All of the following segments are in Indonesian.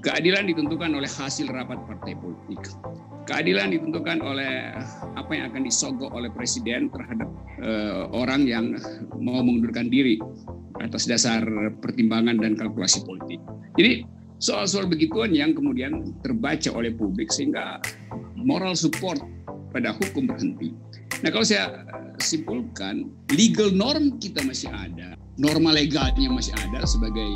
Keadilan ditentukan oleh hasil rapat partai politik. Keadilan ditentukan oleh apa yang akan disogok oleh presiden terhadap orang yang mau mengundurkan diri atas dasar pertimbangan dan kalkulasi politik. Jadi soal-soal begituan yang kemudian terbaca oleh publik sehingga moral support pada hukum berhenti. Nah, kalau saya simpulkan, legal norm kita masih ada, norma legalnya masih ada sebagai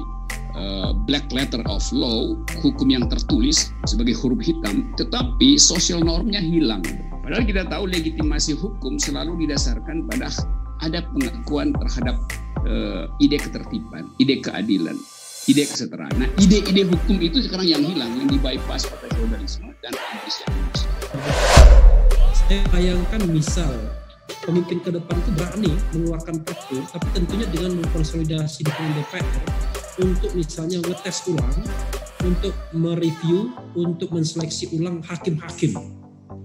black letter of law, hukum yang tertulis sebagai huruf hitam, tetapi social normnya hilang. Padahal kita tahu legitimasi hukum selalu didasarkan pada ada pengakuan terhadap ide ketertiban, ide keadilan, ide kesetaraan. Nah, ide-ide hukum itu sekarang yang hilang, yang di-bypass oleh feudalisme dan ambisianisme. Saya bayangkan misal pemimpin ke depan itu berani mengeluarkan perpu, tapi tentunya dengan mengkonsolidasi dukungan DPR untuk misalnya ngetes ulang, untuk mereview, untuk menseleksi ulang hakim-hakim.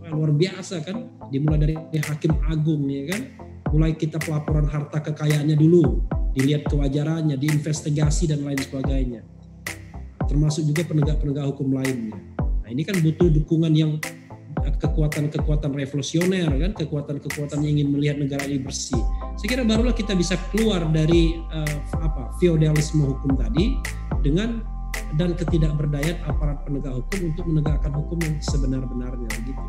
Luar biasa kan, dimulai dari hakim agung ya kan, mulai kita pelaporan harta kekayaannya dulu, dilihat kewajarannya, diinvestigasi dan lain sebagainya. Termasuk juga penegak-penegak hukum lainnya. Nah ini kan butuh dukungan yang kekuatan-kekuatan revolusioner kan, kekuatan-kekuatan yang ingin melihat negara ini bersih. Saya kira barulah kita bisa keluar dari feodalisme hukum tadi dengan dan ketidakberdayaan aparat penegak hukum untuk menegakkan hukum yang sebenar-benarnya begitu.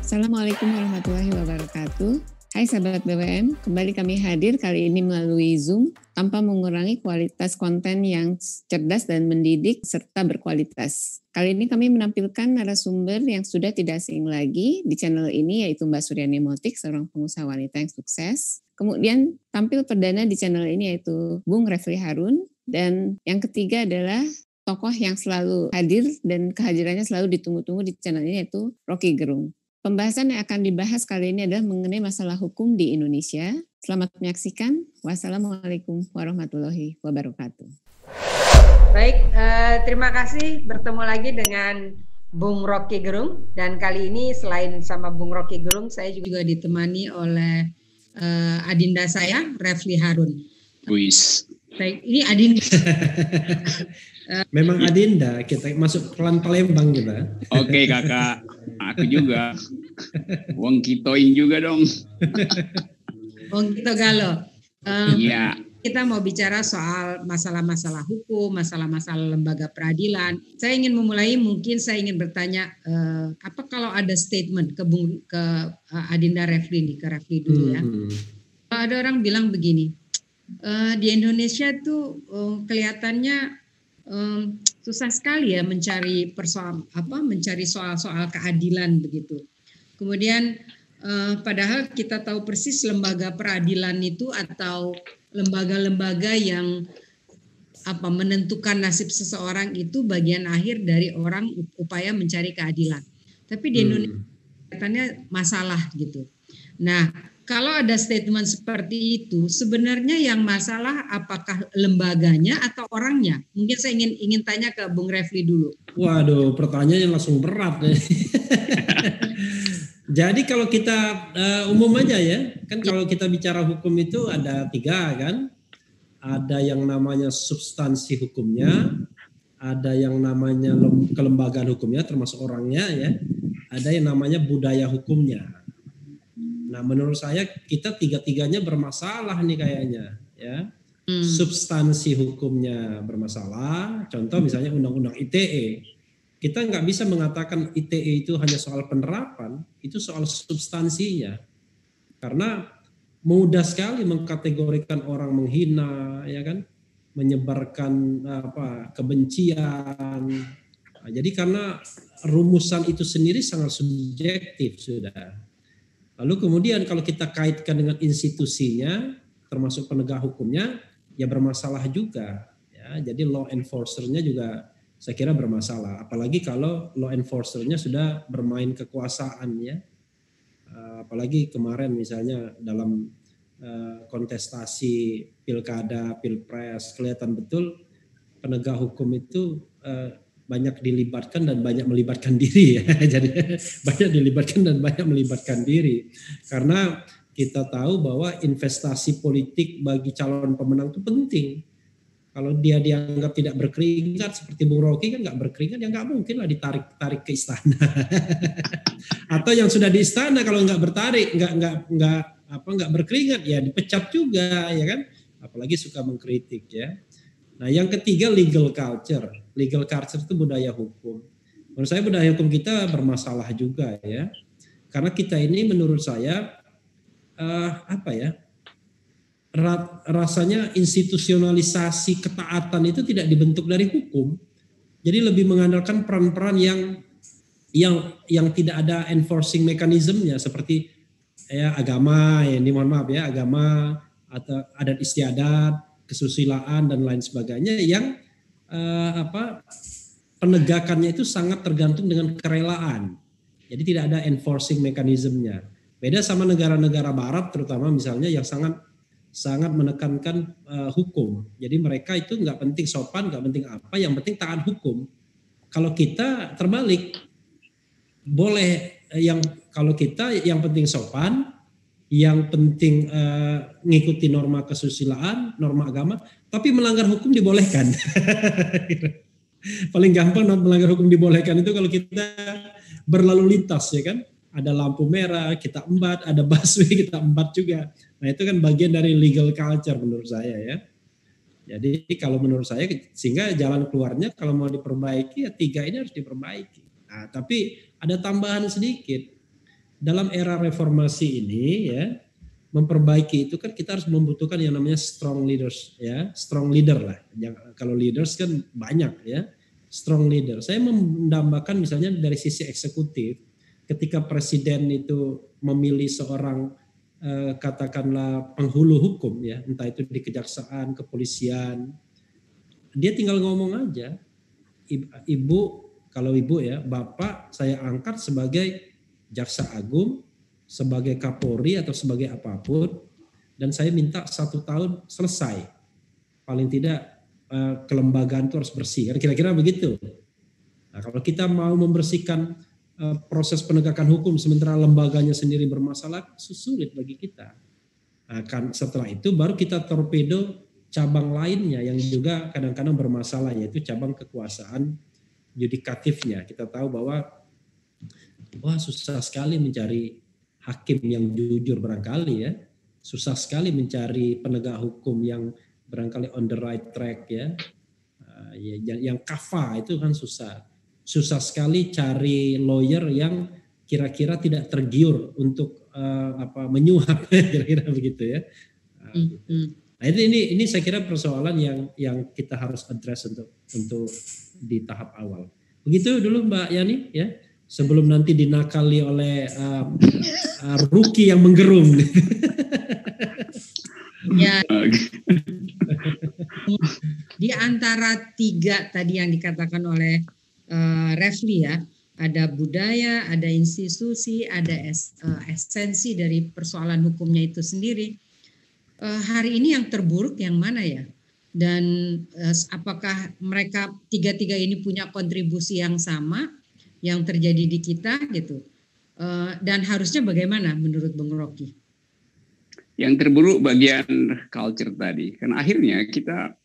Assalamualaikum warahmatullahi wabarakatuh. Hai sahabat BWM, kembali kami hadir kali ini melalui Zoom tanpa mengurangi kualitas konten yang cerdas dan mendidik serta berkualitas. Kali ini kami menampilkan narasumber yang sudah tidak asing lagi di channel ini, yaitu Mbak Suryani Motik, seorang pengusaha wanita yang sukses. Kemudian tampil perdana di channel ini yaitu Bung Refli Harun, dan yang ketiga adalah tokoh yang selalu hadir dan kehadirannya selalu ditunggu-tunggu di channel ini yaitu Rocky Gerung. Pembahasan yang akan dibahas kali ini adalah mengenai masalah hukum di Indonesia. Selamat menyaksikan. Wassalamualaikum warahmatullahi wabarakatuh. Baik, terima kasih bertemu lagi dengan Bung Rocky Gerung. Dan kali ini selain sama Bung Rocky Gerung, saya juga ditemani oleh adinda saya, Refli Harun. Wis. Baik, ini adinda. Memang adinda, kita masuk pelan Palembang kita. Oke kakak, aku juga. Wong kitoin juga dong. Wong kito galo. Iya. Kita mau bicara soal masalah-masalah hukum, masalah-masalah lembaga peradilan. Saya ingin memulai, mungkin saya ingin bertanya, apa kalau ada statement ke Adinda Refli nih, ke Refli dulu ya. Ada orang bilang begini, di Indonesia tuh kelihatannya susah sekali ya mencari soal-soal keadilan begitu. Kemudian padahal kita tahu persis lembaga peradilan itu atau lembaga-lembaga yang menentukan nasib seseorang itu bagian akhir dari orang upaya mencari keadilan. Tapi di Indonesia kelihatannya masalah gitu. Nah, kalau ada statement seperti itu, sebenarnya yang masalah apakah lembaganya atau orangnya? Mungkin saya ingin tanya ke Bung Refli dulu. Waduh, pertanyaannya langsung berat. Jadi kalau kita umum aja ya, kan kalau kita bicara hukum itu ada 3 kan. Ada yang namanya substansi hukumnya, ada yang namanya kelembagaan hukumnya termasuk orangnya ya, ada yang namanya budaya hukumnya. Nah, menurut saya kita 3-tiganya bermasalah nih kayaknya, ya. Substansi hukumnya bermasalah. Contoh misalnya Undang-Undang ITE. Kita nggak bisa mengatakan ITE itu hanya soal penerapan, itu soal substansinya. Karena mudah sekali mengkategorikan orang menghina, ya kan, menyebarkan kebencian. Nah, jadi karena rumusan itu sendiri sangat subjektif sudah. Lalu kemudian kalau kita kaitkan dengan institusinya, termasuk penegak hukumnya, ya bermasalah juga. Ya, jadi law enforcer-nya juga saya kira bermasalah. Apalagi kalau law enforcer-nya sudah bermain kekuasaan ya. Apalagi kemarin misalnya dalam kontestasi pilkada, pilpres, kelihatan betul penegak hukum itu banyak dilibatkan dan banyak melibatkan diri ya. Jadi banyak dilibatkan dan banyak melibatkan diri. Karena kita tahu bahwa investasi politik bagi calon pemenang itu penting. Kalau dia dianggap tidak berkeringat seperti Bung Rocky kan nggak berkeringat, ya nggak mungkin lah ditarik ke istana. Atau yang sudah di istana kalau nggak bertarik, nggak berkeringat ya dipecat juga ya kan. Apalagi suka mengkritik ya. Nah yang ketiga legal culture. Legal culture itu budaya hukum. Menurut saya budaya hukum kita bermasalah juga ya. Karena kita ini menurut saya rasanya institusionalisasi ketaatan itu tidak dibentuk dari hukum. Jadi lebih mengandalkan peran-peran yang tidak ada enforcing mekanismenya seperti ya agama, ya ini mohon maaf ya, agama atau adat istiadat, kesusilaan dan lain sebagainya yang penegakannya itu sangat tergantung dengan kerelaan. Jadi tidak ada enforcing mekanismenya. Beda sama negara-negara barat terutama misalnya yang sangat menekankan hukum. Jadi mereka itu nggak penting sopan, nggak penting apa, yang penting taat hukum. Kalau kita terbalik, boleh kalau kita yang penting sopan, yang penting ngikuti norma kesusilaan, norma agama, tapi melanggar hukum dibolehkan. Paling gampang melanggar hukum dibolehkan itu kalau kita berlalu lintas ya kan. Ada lampu merah, kita embat, ada busway, kita embat juga. Nah itu kan bagian dari legal culture menurut saya ya. Jadi kalau menurut saya sehingga jalan keluarnya kalau mau diperbaiki ya 3 ini harus diperbaiki. Nah, tapi ada tambahan sedikit. Dalam era reformasi ini ya, memperbaiki itu kan kita harus membutuhkan yang namanya strong leaders ya, strong leader lah. Kalau leaders kan banyak ya, strong leader. Saya mendambakan misalnya dari sisi eksekutif. Ketika presiden itu memilih seorang katakanlah penghulu hukum ya, entah itu di kejaksaan, kepolisian, dia tinggal ngomong aja, ibu kalau ibu ya, bapak saya angkat sebagai jaksa agung, sebagai kapolri atau sebagai apapun, dan saya minta 1 tahun selesai, paling tidak kelembagaan itu harus bersih, kan kira-kira begitu. Nah, kalau kita mau membersihkan proses penegakan hukum sementara lembaganya sendiri bermasalah, sulit bagi kita. Nah, kan setelah itu baru kita torpedo cabang lainnya yang juga kadang-kadang bermasalah, yaitu cabang kekuasaan yudikatifnya. Kita tahu bahwa susah sekali mencari hakim yang jujur barangkali ya, susah sekali mencari penegak hukum yang barangkali on the right track ya, yang kafah itu kan susah. Susah sekali cari lawyer yang kira-kira tidak tergiur untuk menyuap, kira-kira begitu ya. Nah ini saya kira persoalan yang kita harus address untuk di tahap awal. Begitu dulu Mbak Yani ya, sebelum nanti dinakali oleh rookie yang menggerung. Ya. Di antara 3 tadi yang dikatakan oleh Refli ya, ada budaya, ada institusi, ada esensi dari persoalan hukumnya itu sendiri. Hari ini yang terburuk yang mana ya? Dan apakah mereka 3 ini punya kontribusi yang sama yang terjadi di kita gitu? Dan harusnya bagaimana menurut Bung Rocky? Yang terburuk bagian culture tadi, karena akhirnya kita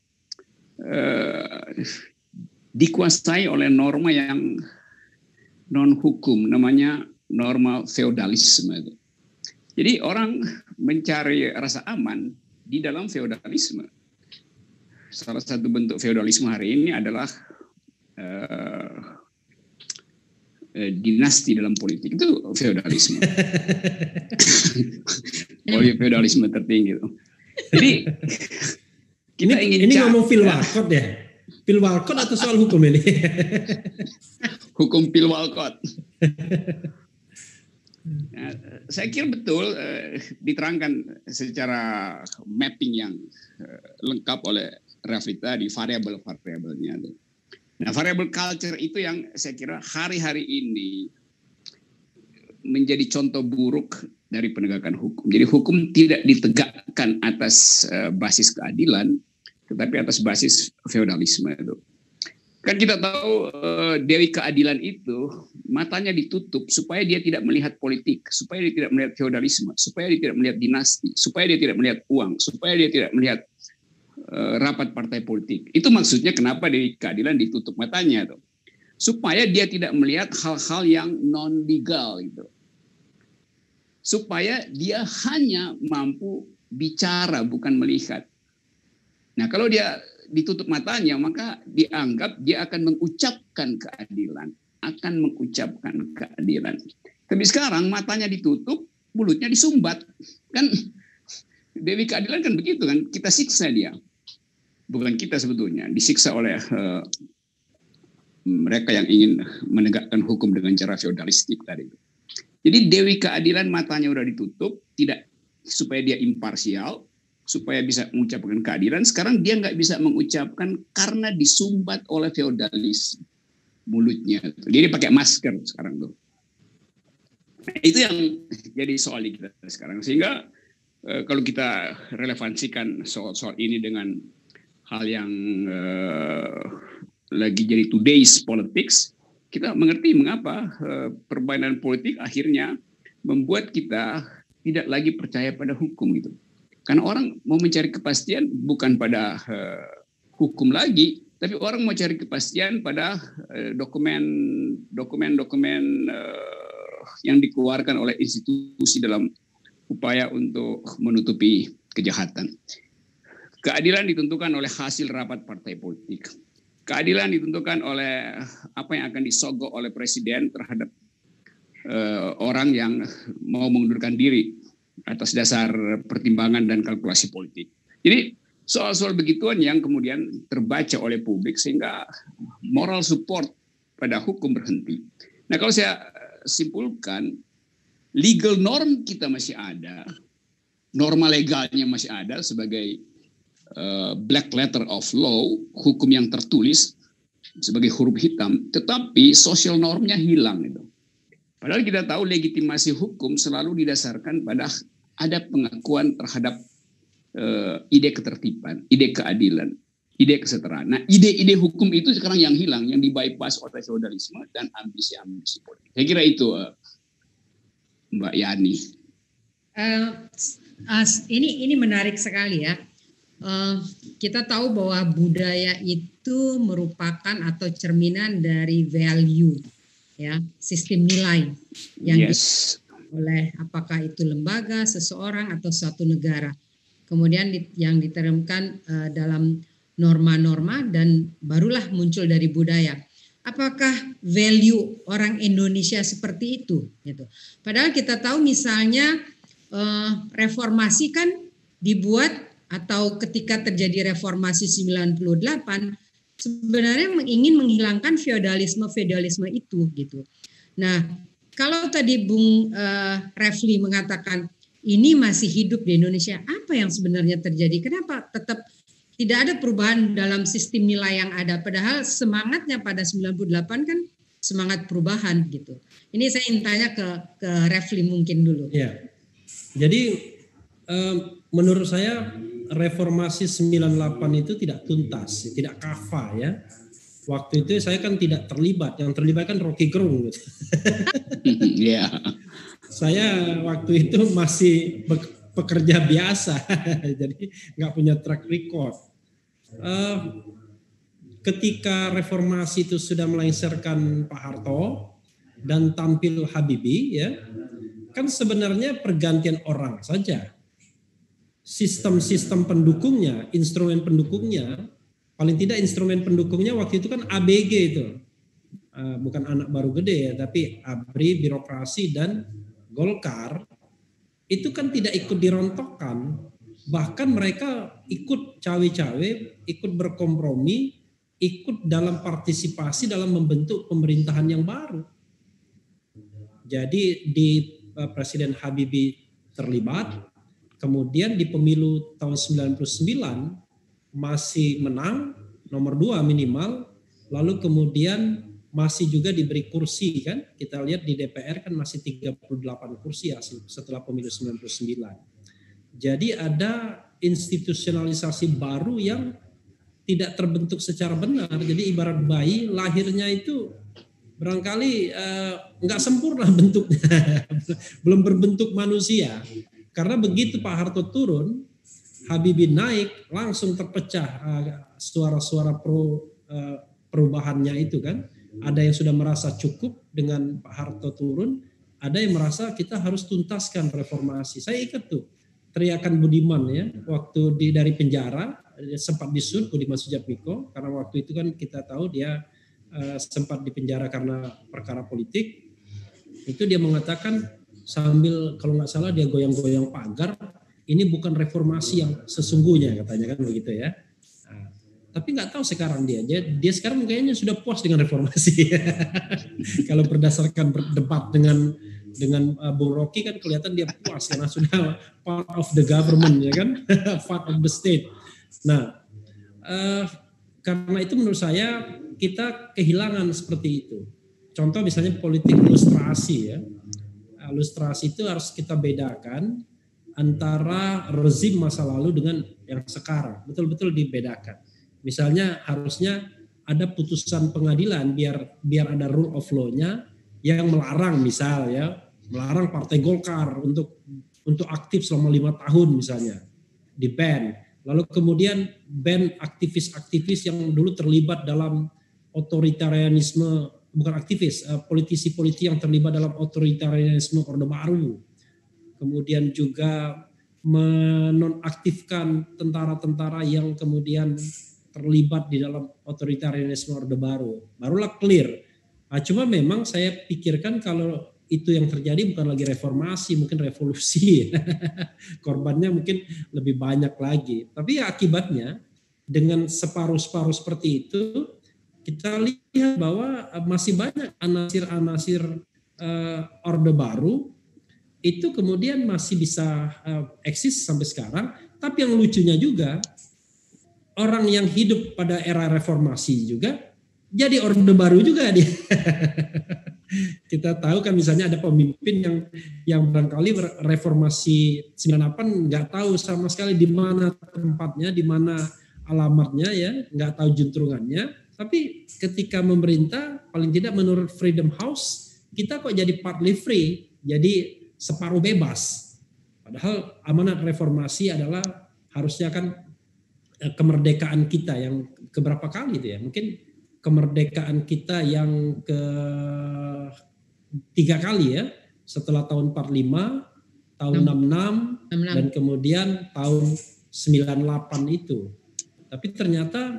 dikuasai oleh norma yang non hukum, namanya norma feodalisme. Jadi orang mencari rasa aman di dalam feodalisme. Salah satu bentuk feodalisme hari ini adalah dinasti dalam politik, itu feodalisme. Feodalisme tertinggi. Jadi kita ingin ini ngomong Phil Walcott ya. Phil Walcott atau soal hukum ini? Hukum Phil Walcott. Nah, saya kira betul diterangkan secara mapping yang lengkap oleh Rafita di variabel-variabelnya. Nah, variabel culture itu yang saya kira hari-hari ini menjadi contoh buruk dari penegakan hukum. Jadi hukum tidak ditegakkan atas basis keadilan, tetapi atas basis feodalisme itu. Kan kita tahu Dewi Keadilan itu matanya ditutup supaya dia tidak melihat politik, supaya dia tidak melihat feodalisme, supaya dia tidak melihat dinasti, supaya dia tidak melihat uang, supaya dia tidak melihat rapat partai politik. Itu maksudnya kenapa Dewi Keadilan ditutup matanya tuh. Supaya dia tidak melihat hal-hal yang non-legal gitu. Supaya dia hanya mampu bicara bukan melihat. Nah, kalau dia ditutup matanya, maka dianggap dia akan mengucapkan keadilan, Tapi sekarang matanya ditutup, mulutnya disumbat. Kan Dewi Keadilan kan begitu kan, kita siksa dia. Bukan kita sebetulnya, disiksa oleh mereka yang ingin menegakkan hukum dengan cara feodalistik tadi. Jadi Dewi Keadilan matanya udah ditutup, tidak supaya dia imparsial, supaya bisa mengucapkan keadilan. Sekarang dia nggak bisa mengucapkan karena disumbat oleh feodalis mulutnya. Dia pakai masker sekarang tuh. Nah, itu yang jadi soal kita sekarang. Sehingga kalau kita relevansikan soal ini dengan hal yang lagi jadi today's politics, kita mengerti mengapa permainan politik akhirnya membuat kita tidak lagi percaya pada hukum gitu. Karena orang mau mencari kepastian bukan pada hukum lagi, tapi orang mau cari kepastian pada dokumen yang dikeluarkan oleh institusi dalam upaya untuk menutupi kejahatan. Keadilan ditentukan oleh hasil rapat partai politik. Keadilan ditentukan oleh apa yang akan disogok oleh presiden terhadap orang yang mau mengundurkan diri atas dasar pertimbangan dan kalkulasi politik. Jadi soal-soal begituan yang kemudian terbaca oleh publik sehingga moral support pada hukum berhenti. Nah, kalau saya simpulkan, legal norm kita masih ada, norma legalnya masih ada sebagai black letter of law, hukum yang tertulis sebagai huruf hitam, tetapi social normnya hilang itu. Padahal kita tahu legitimasi hukum selalu didasarkan pada ada pengakuan terhadap ide ketertiban, ide keadilan, ide kesetaraan. Nah, ide-ide hukum itu sekarang yang hilang, yang dibypass oleh feodalisme dan ambisi-ambisi politik. Saya kira itu, Mbak Yani. Ini menarik sekali ya. Kita tahu bahwa budaya itu merupakan atau cerminan dari value, ya, sistem nilai yang oleh apakah itu lembaga, seseorang atau suatu negara. Kemudian yang diterapkan dalam norma-norma dan barulah muncul dari budaya. Apakah value orang Indonesia seperti itu? Gitu. Padahal kita tahu misalnya reformasi kan dibuat atau ketika terjadi reformasi 98 sebenarnya ingin menghilangkan feodalisme itu gitu. Nah, kalau tadi Bung Refli mengatakan ini masih hidup di Indonesia, apa yang sebenarnya terjadi? Kenapa tetap tidak ada perubahan dalam sistem nilai yang ada? Padahal semangatnya pada 98 kan semangat perubahan gitu. Ini saya ingin tanya ke Refli mungkin dulu. Ya, jadi menurut saya reformasi 98 itu tidak tuntas, tidak kafa ya. Waktu itu saya kan tidak terlibat, yang terlibat kan Rocky Gerung. Yeah. Saya waktu itu masih pekerja biasa, jadi nggak punya track record. Ketika reformasi itu sudah melengsarkan Pak Harto dan tampil Habibie, ya, kan sebenarnya pergantian orang saja. Sistem-sistem pendukungnya, instrumen pendukungnya, paling tidak instrumen pendukungnya waktu itu kan ABG itu, bukan anak baru gede ya, tapi ABRI, birokrasi dan Golkar itu kan tidak ikut dirontokkan, bahkan mereka ikut cawe-cawe, ikut berkompromi, ikut dalam partisipasi dalam membentuk pemerintahan yang baru. Jadi di Presiden Habibie terlibat. Kemudian di pemilu tahun 99 masih menang nomor 2 minimal, lalu kemudian masih juga diberi kursi kan. Kita lihat di DPR kan masih 38 kursi ya setelah pemilu 99. Jadi ada institusionalisasi baru yang tidak terbentuk secara benar. Jadi ibarat bayi lahirnya itu barangkali nggak sempurna bentuknya, belum berbentuk manusia. Karena begitu Pak Harto turun, Habibie naik, langsung terpecah suara-suara perubahannya itu kan. Ada yang sudah merasa cukup dengan Pak Harto turun, ada yang merasa kita harus tuntaskan reformasi. Saya ingat tuh teriakan Budiman ya, waktu dari penjara sempat disut Budiman Sujatmiko, karena waktu itu kan kita tahu dia sempat dipenjara karena perkara politik. Itu dia mengatakan sambil kalau nggak salah dia goyang-goyang pagar, ini bukan reformasi yang sesungguhnya katanya kan begitu ya. Tapi nggak tahu sekarang dia sekarang kayaknya sudah puas dengan reformasi. Kalau berdasarkan debat dengan Bung Rocky kan kelihatan dia puas karena sudah part of the government ya kan, part of the state. Nah, karena itu menurut saya kita kehilangan seperti itu. Contoh misalnya politik lustrasi ya. Lustrasi itu harus kita bedakan antara rezim masa lalu dengan yang sekarang. Betul-betul dibedakan. Misalnya harusnya ada putusan pengadilan biar ada rule of law-nya yang melarang misal ya, melarang Partai Golkar untuk aktif selama 5 tahun misalnya, di ban. Lalu kemudian ban aktivis-aktivis yang dulu terlibat dalam otoritarianisme, bukan aktivis, politisi-politisi yang terlibat dalam otoritarianisme Orde Baru. Kemudian juga menonaktifkan tentara-tentara yang kemudian terlibat di dalam otoritarianisme Orde Baru. Barulah clear. Cuma memang saya pikirkan kalau itu yang terjadi bukan lagi reformasi, mungkin revolusi. Korbannya mungkin lebih banyak lagi. Tapi ya akibatnya dengan separuh-separuh seperti itu, kita lihat bahwa masih banyak anasir-anasir Orde Baru itu kemudian masih bisa eksis sampai sekarang. Tapi yang lucunya juga, orang yang hidup pada era reformasi juga jadi Orde Baru juga dia. Kita tahu kan misalnya ada pemimpin yang barangkali reformasi 98 nggak tahu sama sekali di mana tempatnya, di mana alamatnya ya, nggak tahu juntrungannya. Tapi ketika memerintah, paling tidak menurut Freedom House, kita kok jadi partly free, jadi separuh bebas. Padahal amanat reformasi adalah harusnya kan kemerdekaan kita yang keberapa kali itu ya, mungkin kemerdekaan kita yang ke-3 kali ya, setelah tahun 45, tahun 66, dan kemudian tahun 98 itu. Tapi ternyata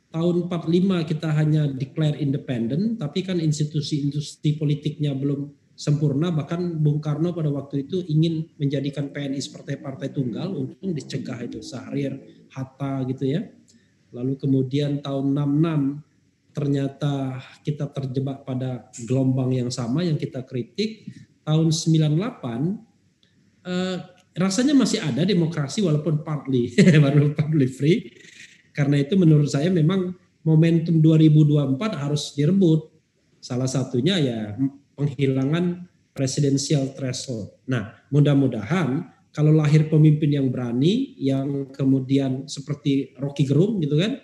tahun 45 kita hanya declare independent, tapi kan institusi-institusi politiknya belum sempurna, bahkan Bung Karno pada waktu itu ingin menjadikan PNI seperti partai tunggal, untung dicegah itu Syahrir, Hatta gitu ya. Lalu kemudian tahun 66 ternyata kita terjebak pada gelombang yang sama yang kita kritik. Tahun 98 rasanya masih ada demokrasi walaupun partly free. Karena itu menurut saya memang momentum 2024 harus direbut. Salah satunya ya penghilangan presidensial threshold. Nah, mudah-mudahan kalau lahir pemimpin yang berani, yang kemudian seperti Rocky Gerung gitu kan,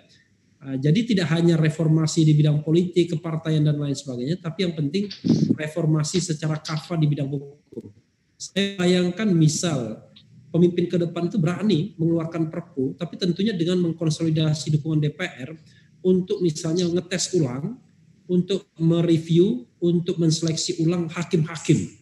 jadi tidak hanya reformasi di bidang politik, kepartaian dan lain sebagainya, tapi yang penting reformasi secara kafah di bidang hukum. Saya bayangkan misal pemimpin ke depan itu berani mengeluarkan perpu, tapi tentunya dengan mengkonsolidasi dukungan DPR untuk misalnya ngetes ulang, untuk mereview, untuk menseleksi ulang hakim-hakim.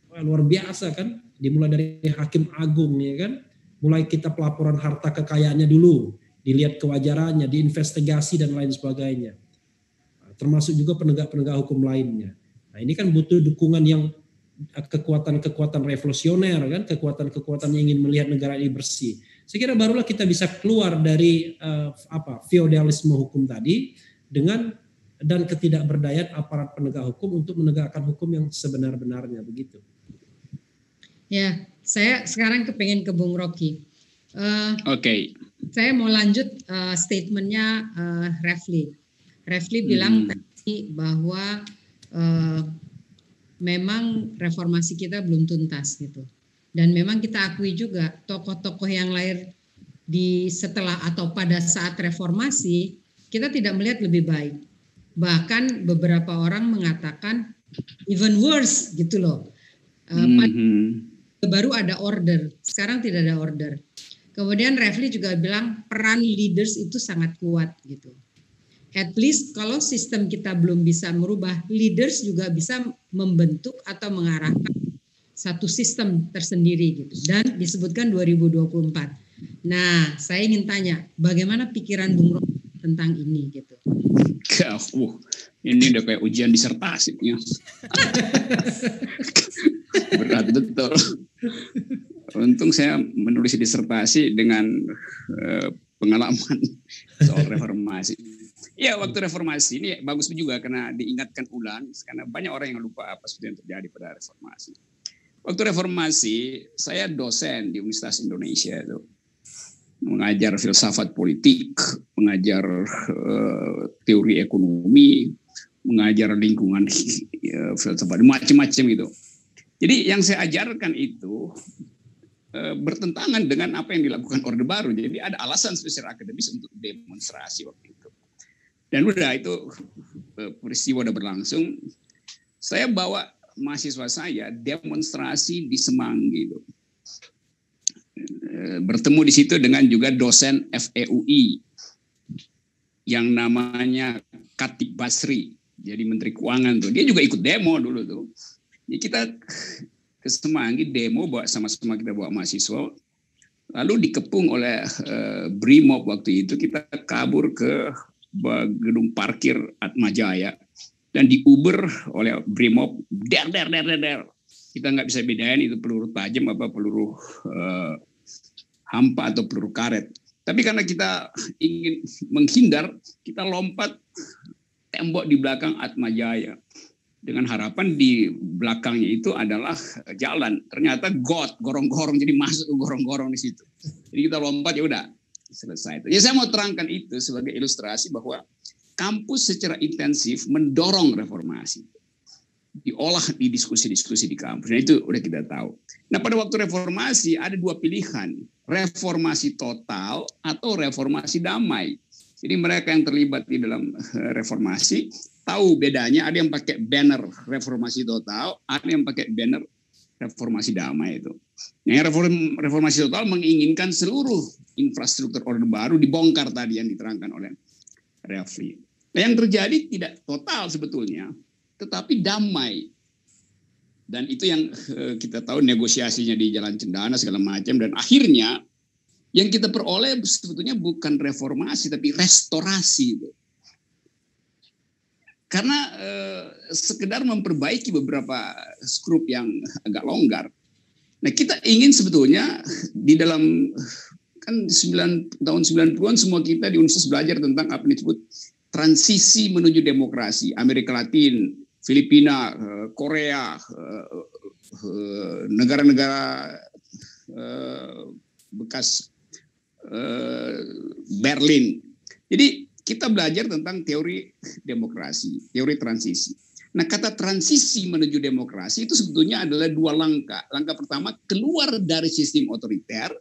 Wah, luar biasa kan, dimulai dari hakim agung ya kan, mulai kita pelaporan harta kekayaannya dulu, dilihat kewajarannya, diinvestigasi dan lain sebagainya. Termasuk juga penegak-penegak hukum lainnya. Nah ini kan butuh dukungan yang kekuatan-kekuatan revolusioner kan, kekuatan-kekuatan yang ingin melihat negara ini bersih. Saya kira barulah kita bisa keluar dari feodalisme hukum tadi dan ketidakberdayaan aparat penegak hukum untuk menegakkan hukum yang sebenar-benarnya begitu. Ya, saya sekarang kepengen ke Bung Rocky. Oke. Saya mau lanjut statementnya Refli. Refli bilang tadi bahwa memang reformasi kita belum tuntas gitu. Dan memang kita akui juga tokoh-tokoh yang lahir di setelah atau pada saat reformasi kita tidak melihat lebih baik. Bahkan beberapa orang mengatakan even worse gitu loh. Baru ada order, sekarang tidak ada order. Kemudian Refli juga bilang peran leaders itu sangat kuat gitu. At least kalau sistem kita belum bisa merubah, leaders juga bisa membentuk atau mengarahkan satu sistem tersendiri gitu. Dan disebutkan 2024. Nah, saya ingin tanya, bagaimana pikiran Bung Rocky tentang ini gitu? Ini udah kayak ujian disertasi. Berat betul. Untung saya menulis disertasi dengan pengalaman soal reformasi. Ya, waktu reformasi ini bagus juga karena diingatkan ulang, karena banyak orang yang lupa apa yang terjadi pada reformasi. Waktu reformasi, saya dosen di Universitas Indonesia itu, mengajar filsafat politik, mengajar teori ekonomi, mengajar lingkungan filsafat, macam-macam gitu. Jadi yang saya ajarkan itu bertentangan dengan apa yang dilakukan Orde Baru. Jadi ada alasan secara akademis untuk demonstrasi waktu itu. Dan udah itu peristiwa udah berlangsung. Saya bawa mahasiswa saya demonstrasi di Semanggi itu. Bertemu di situ dengan juga dosen FEUI yang namanya Khatib Basri, jadi Menteri Keuangan tuh. Dia juga ikut demo dulu tuh. Jadi kita ke Semanggi demo, sama-sama kita bawa mahasiswa. Lalu dikepung oleh Brimob waktu itu, kita kabur ke gedung parkir Atmajaya dan diuber oleh Brimob. Der. Kita nggak bisa bedain itu peluru tajam apa peluru hampa atau peluru karet. Tapi karena kita ingin menghindar, kita lompat tembok di belakang Atmajaya. Dengan harapan di belakangnya itu adalah jalan. Ternyata got, gorong-gorong, jadi masuk ke gorong-gorong di situ. Jadi kita lompat, ya udah selesai. Ya saya mau terangkan itu sebagai ilustrasi bahwa kampus secara intensif mendorong reformasi. Diolah di diskusi-diskusi di kampus. Nah itu udah kita tahu. Nah pada waktu reformasi ada dua pilihan. Reformasi total atau reformasi damai. Jadi mereka yang terlibat di dalam reformasi tahu bedanya, ada yang pakai banner reformasi total, ada yang pakai banner reformasi damai itu. Nah, reformasi total menginginkan seluruh infrastruktur Orde Baru dibongkar tadi yang diterangkan oleh Refli. Nah, yang terjadi tidak total sebetulnya, tetapi damai. Dan itu yang kita tahu negosiasinya di Jalan Cendana segala macam, dan akhirnya yang kita peroleh sebetulnya bukan reformasi tapi restorasi itu. Karena sekedar memperbaiki beberapa skrup yang agak longgar. Nah kita ingin sebetulnya di dalam kan tahun 90-an semua kita di universitas belajar tentang apa yang disebut transisi menuju demokrasi. Amerika Latin, Filipina, Korea, negara-negara bekas Berlin. Jadi kita belajar tentang teori demokrasi, teori transisi. Nah, kata transisi menuju demokrasi itu sebetulnya adalah dua langkah. Langkah pertama, keluar dari sistem otoriter,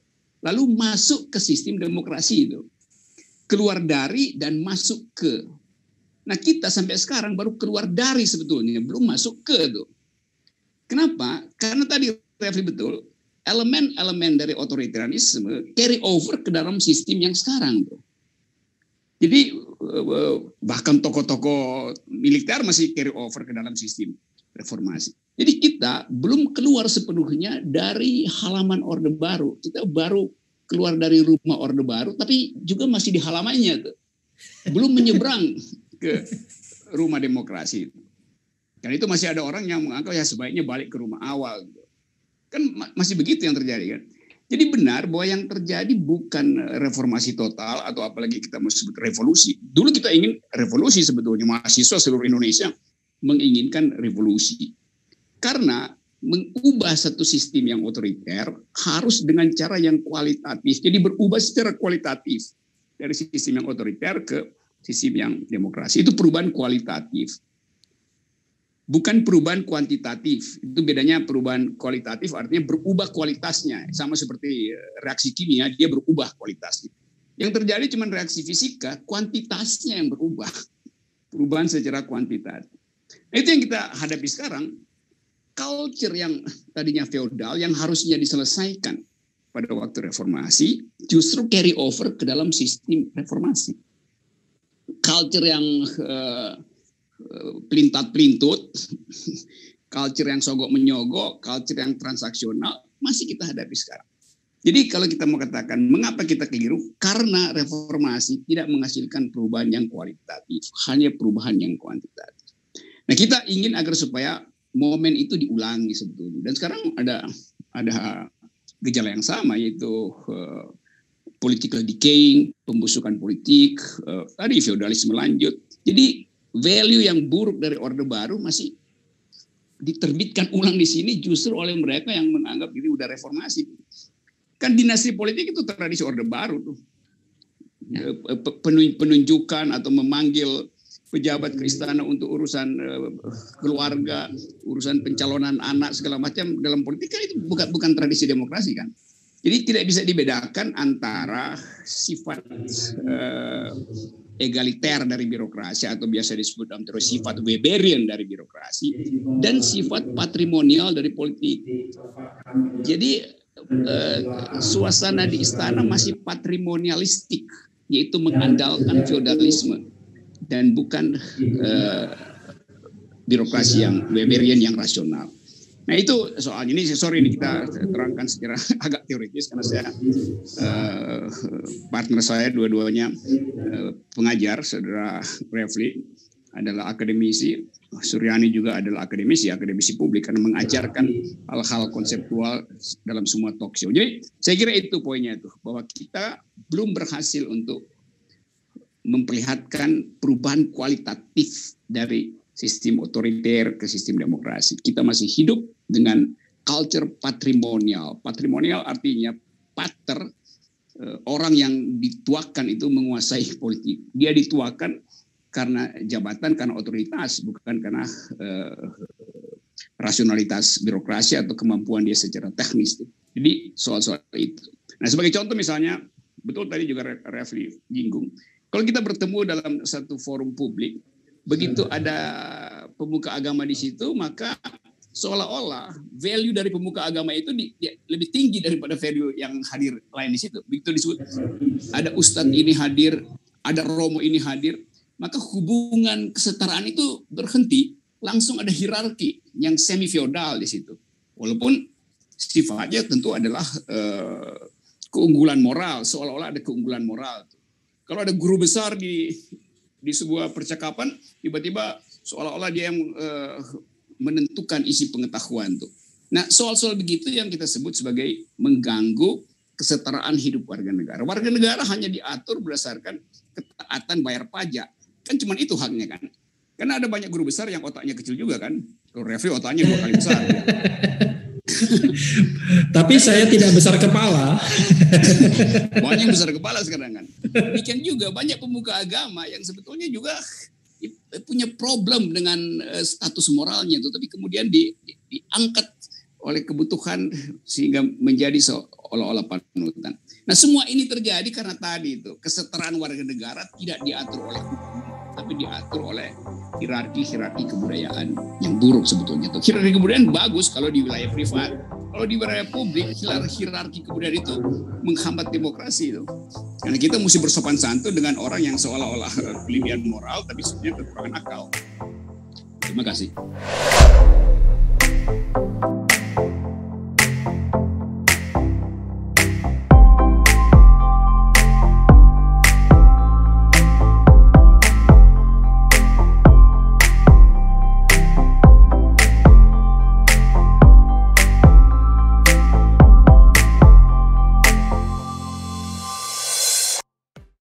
lalu masuk ke sistem demokrasi itu. Keluar dari dan masuk ke. Nah, kita sampai sekarang baru keluar dari sebetulnya, belum masuk ke itu. Kenapa? Karena tadi Refli betul, elemen-elemen dari otoritarianisme carry over ke dalam sistem yang sekarang tuh. Jadi bahkan tokoh-tokoh militer masih carry over ke dalam sistem reformasi. Jadi kita belum keluar sepenuhnya dari halaman Orde Baru. Kita baru keluar dari rumah Orde Baru, tapi juga masih di halamannya tuh. Belum menyeberang ke rumah demokrasi. Karena itu masih ada orang yang menganggap ya sebaiknya balik ke rumah awal. Kan masih begitu yang terjadi kan. Jadi benar bahwa yang terjadi bukan reformasi total atau apalagi kita mau sebut revolusi. Dulu kita ingin revolusi sebetulnya, mahasiswa seluruh Indonesia menginginkan revolusi. Karena mengubah satu sistem yang otoriter harus dengan cara yang kualitatif. Jadi berubah secara kualitatif dari sistem yang otoriter ke sistem yang demokrasi. Itu perubahan kualitatif. Bukan perubahan kuantitatif. Itu bedanya. Perubahan kualitatif artinya berubah kualitasnya. Sama seperti reaksi kimia, dia berubah kualitasnya. Yang terjadi cuma reaksi fisika, kuantitasnya yang berubah. Perubahan secara kuantitatif. Nah, itu yang kita hadapi sekarang. Culture yang tadinya feodal, yang harusnya diselesaikan pada waktu reformasi, justru carry over ke dalam sistem reformasi. Culture yang pelintat-pelintut, culture yang sogok-menyogok, culture yang transaksional, masih kita hadapi sekarang. Jadi kalau kita mau katakan, mengapa kita keliru? Karena reformasi tidak menghasilkan perubahan yang kualitatif, hanya perubahan yang kuantitatif. Nah, kita ingin agar supaya momen itu diulangi sebetulnya. Dan sekarang ada gejala yang sama, yaitu political decaying, pembusukan politik, tadi feodalisme lanjut. Jadi value yang buruk dari Orde Baru masih diterbitkan ulang di sini justru oleh mereka yang menganggap diri udah reformasi. Kan dinasti politik itu tradisi Orde Baru tuh. Penunjukan atau memanggil pejabat ke istana untuk urusan keluarga, urusan pencalonan anak segala macam dalam politik kan itu bukan tradisi demokrasi kan. Jadi tidak bisa dibedakan antara sifat egaliter dari birokrasi atau biasa disebut dalam teori sifat Weberian dari birokrasi dan sifat patrimonial dari politik. Jadi suasana di istana masih patrimonialistik, yaitu mengandalkan feodalisme dan bukan birokrasi yang Weberian yang rasional. Nah itu soal ini, sorry ini kita terangkan secara agak teoritis karena saya partner saya dua-duanya pengajar, saudara Refli adalah akademisi, Suryani juga adalah akademisi publik karena mengajarkan hal-hal konseptual dalam semua talk show. Jadi saya kira itu poinnya itu, bahwa kita belum berhasil untuk memperlihatkan perubahan kualitatif dari sistem otoriter ke sistem demokrasi. Kita masih hidup dengan culture patrimonial. Patrimonial artinya pater, orang yang dituakan itu menguasai politik. Dia dituakan karena jabatan, karena otoritas, bukan karena rasionalitas birokrasi atau kemampuan dia secara teknis. Jadi soal-soal itu. Nah sebagai contoh misalnya, betul tadi juga Refli jinggung, kalau kita bertemu dalam satu forum publik, begitu ada pemuka agama di situ, maka seolah-olah value dari pemuka agama itu lebih tinggi daripada value yang hadir lain di situ. Begitu disebut ada ustadz ini hadir, ada romo ini hadir, maka hubungan kesetaraan itu berhenti, langsung ada hierarki yang semi feodal di situ. Walaupun sifatnya tentu adalah keunggulan moral, seolah-olah ada keunggulan moral. Kalau ada guru besar di sebuah percakapan, tiba-tiba seolah-olah dia yang menentukan isi pengetahuan tuh. Nah, soal-soal begitu yang kita sebut sebagai mengganggu kesetaraan hidup warga negara. Warga negara hanya diatur berdasarkan ketaatan bayar pajak. Kan cuma itu haknya kan. Karena ada banyak guru besar yang otaknya kecil juga kan. Kalau Refli otaknya 2 kali besar. Tapi saya tidak besar kepala. Banyak besar kepala sekarang kan. Demikian juga banyak pemuka agama yang sebetulnya juga punya problem dengan status moralnya itu, tapi kemudian diangkat oleh kebutuhan sehingga menjadi seolah-olah panutan. Nah semua ini terjadi karena tadi itu kesetaraan warga negara tidak diatur oleh hukum, tapi diatur oleh hierarki kebudayaan yang buruk sebetulnya. Hierarki kebudayaan bagus kalau di wilayah privat. Kalau di wilayah publik, hierarki kebudayaan itu menghambat demokrasi itu. Karena kita mesti bersopan santun dengan orang yang seolah-olah kelebihan moral, tapi sebenarnya kekurangan akal. Terima kasih.